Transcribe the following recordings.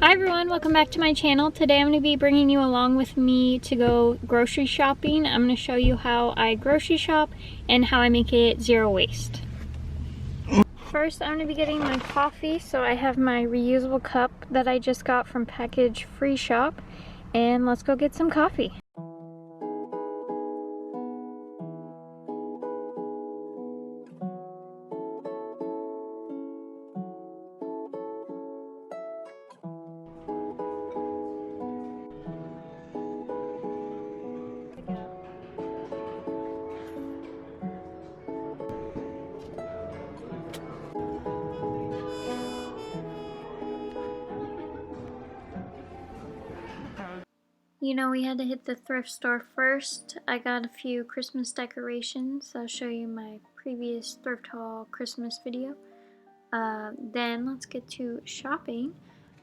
Hi everyone, welcome back to my channel. Today I'm going to be bringing you along with me to go grocery shopping. I'm going to show you how I grocery shop and how I make it zero waste. First, I'm going to be getting my coffee. So I have my reusable cup that I just got from Package Free Shop. And let's go get some coffee. You know, we had to hit the thrift store first. I got a few Christmas decorations. I'll show you my previous thrift haul Christmas video. Then let's get to shopping.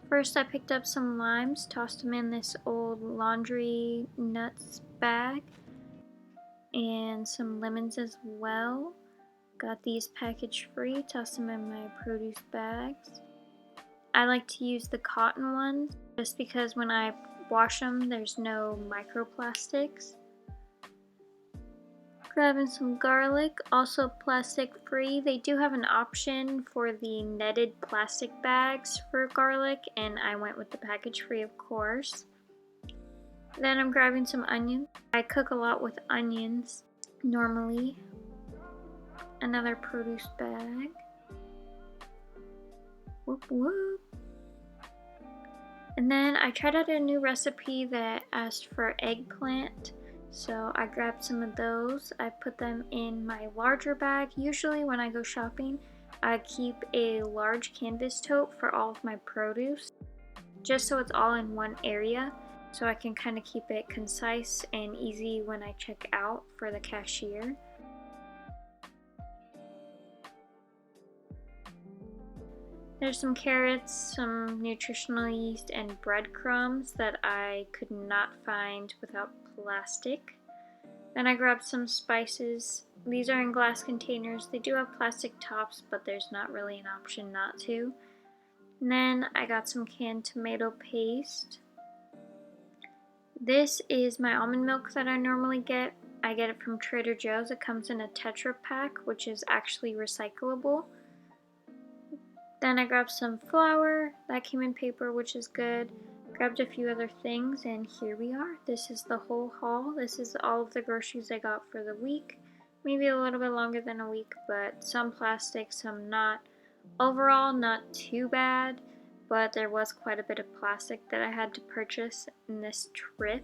First, I picked up some limes, tossed them in this old laundry nuts bag, and some lemons as well. Got these package free, tossed them in my produce bags. I like to use the cotton ones just because when I wash them, there's no microplastics. Grabbing some garlic, also plastic free. They do have an option for the netted plastic bags for garlic, and I went with the package free, of course. Then I'm grabbing some onions. I cook a lot with onions normally. Another produce bag. Whoop whoop. And then I tried out a new recipe that asked for eggplant. So I grabbed some of those. I put them in my larger bag. Usually when I go shopping, I keep a large canvas tote for all of my produce, just so it's all in one area, so I can kind of keep it concise and easy when I check out for the cashier. There's some carrots, some nutritional yeast, and breadcrumbs that I could not find without plastic. Then I grabbed some spices. These are in glass containers. They do have plastic tops, but there's not really an option not to. And then I got some canned tomato paste. This is my almond milk that I normally get. I get it from Trader Joe's. It comes in a Tetra pack, which is actually recyclable. Then I grabbed some flour. That came in paper, which is good. Grabbed a few other things, and here we are. This is the whole haul. This is all of the groceries I got for the week. Maybe a little bit longer than a week, but some plastic, some not. Overall, not too bad, but there was quite a bit of plastic that I had to purchase in this trip.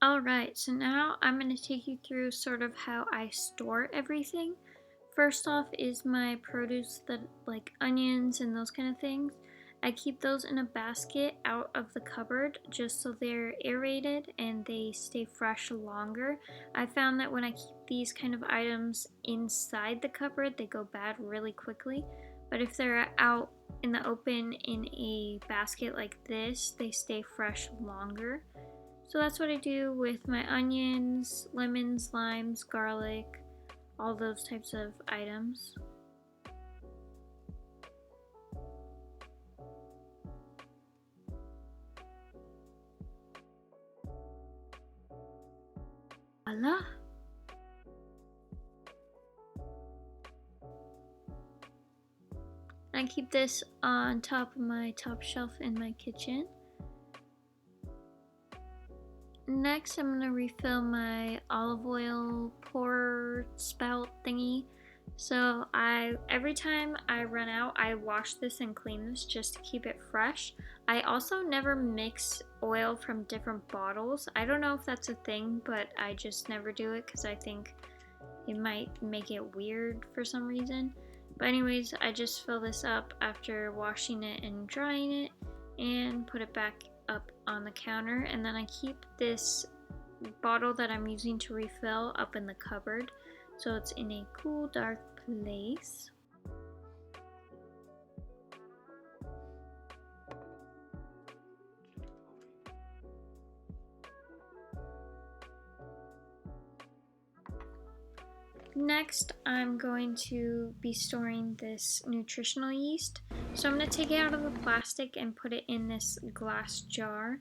Alright, so now I'm going to take you through sort of how I store everything. First off is my produce, like onions and those kind of things. I keep those in a basket out of the cupboard just so they're aerated and they stay fresh longer. I found that when I keep these kind of items inside the cupboard, they go bad really quickly. But if they're out in the open in a basket like this, they stay fresh longer. So that's what I do with my onions, lemons, limes, garlic, all those types of items. Voila! I keep this on top of my top shelf in my kitchen. Next, I'm going to refill my olive oil pour spout thingy. So every time I run out, I wash this and clean this just to keep it fresh. I also never mix oil from different bottles. I don't know if that's a thing, but I just never do it because I think it might make it weird for some reason. But anyways, I just fill this up after washing it and drying it and put it back up on the counter, and then I keep this bottle that I'm using to refill up in the cupboard so it's in a cool, dark place. Next, I'm going to be storing this nutritional yeast. So I'm going to take it out of the plastic and put it in this glass jar.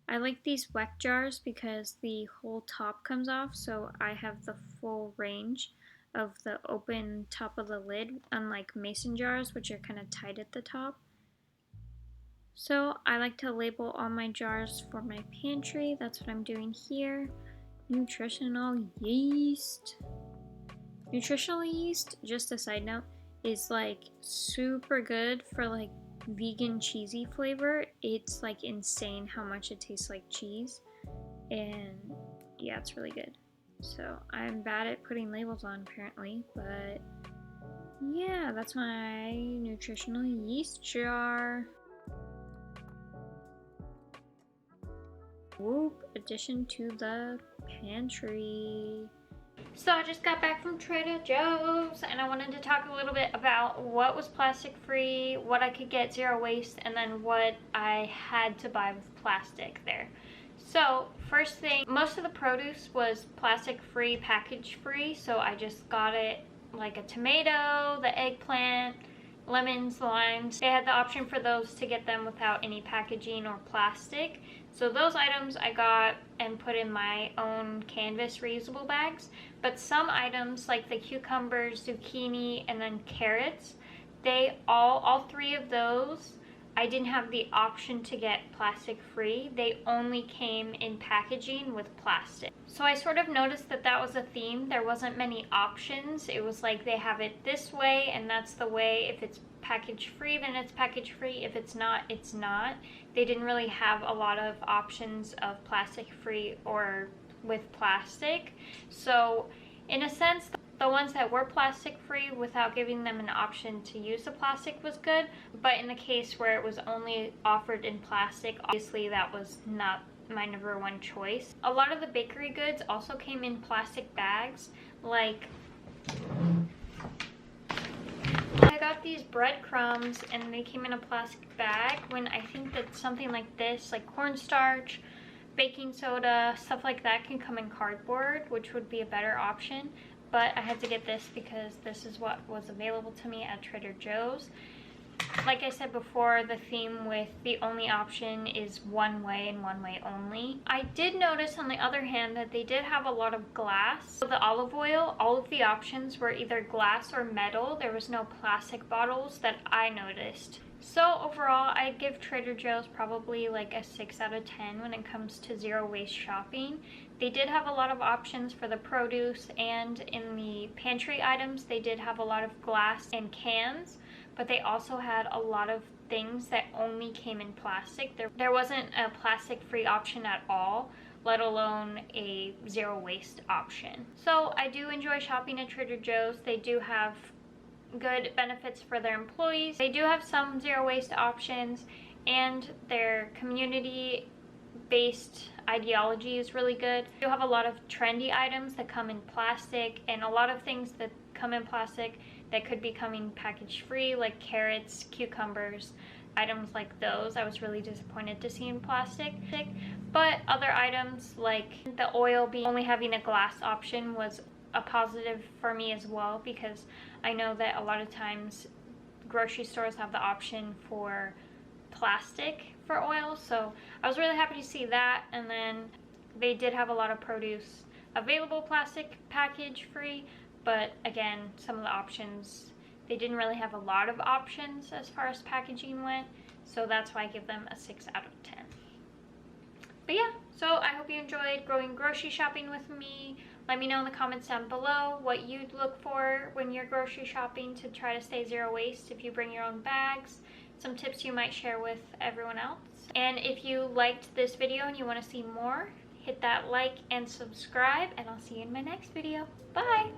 I like these WEC jars because the whole top comes off, so I have the full range of the open top of the lid, unlike mason jars, which are kind of tight at the top. So I like to label all my jars for my pantry. That's what I'm doing here. Nutritional yeast. Nutritional yeast, just a side note, is like super good for like vegan cheesy flavor. It's like insane how much it tastes like cheese, and yeah, it's really good. So I'm bad at putting labels on apparently, but yeah, that's my nutritional yeast jar. Whoop, addition to the pantry. So I just got back from Trader Joe's and I wanted to talk a little bit about what was plastic free, what I could get zero waste, and then what I had to buy with plastic there. So first thing, most of the produce was plastic free, package free, so I just got it like a tomato, the eggplant, lemons, limes. They had the option for those to get them without any packaging or plastic. So those items I got and put in my own canvas reusable bags. But some items like the cucumbers, zucchini, and then carrots, they all three of those, I didn't have the option to get plastic free. They only came in packaging with plastic. So I sort of noticed that that was a theme. There wasn't many options. It was like they have it this way and that's the way. If it's package free, then it's package free. If it's not, it's not. They didn't really have a lot of options of plastic free or with plastic. So in a sense, the ones that were plastic free without giving them an option to use the plastic was good, but in the case where it was only offered in plastic, obviously that was not my number one choice. A lot of the bakery goods also came in plastic bags. Like I got these breadcrumbs and they came in a plastic bag, when I think that something like this, like cornstarch, baking soda, stuff like that can come in cardboard, which would be a better option. But I had to get this because this is what was available to me at Trader Joe's. Like I said before, the theme with the only option is one way and one way only. I did notice on the other hand that they did have a lot of glass. So the olive oil, all of the options were either glass or metal. There was no plastic bottles that I noticed. So overall, I'd give Trader Joe's probably like a 6 out of 10 when it comes to zero waste shopping. They did have a lot of options for the produce, and in the pantry items, they did have a lot of glass and cans, but they also had a lot of things that only came in plastic. There wasn't a plastic-free option at all, let alone a zero waste option. So I do enjoy shopping at Trader Joe's. They do have good benefits for their employees. They do have some zero waste options, and their community based ideology is really good. They do have a lot of trendy items that come in plastic, and a lot of things that come in plastic that could be coming package free, like carrots, cucumbers, items like those. I was really disappointed to see in plastic. But other items like the oil being only having a glass option was a positive for me as well, because I know that a lot of times grocery stores have the option for plastic for oil, so I was really happy to see that. And then they did have a lot of produce available plastic package free, but again, some of the options, they didn't really have a lot of options as far as packaging went, so that's why I give them a 6 out of 10. But yeah, so I hope you enjoyed going grocery shopping with me. Let me know in the comments down below what you'd look for when you're grocery shopping to try to stay zero waste if you bring your own bags, some tips you might share with everyone else. And if you liked this video and you want to see more, hit that like and subscribe, and I'll see you in my next video. Bye!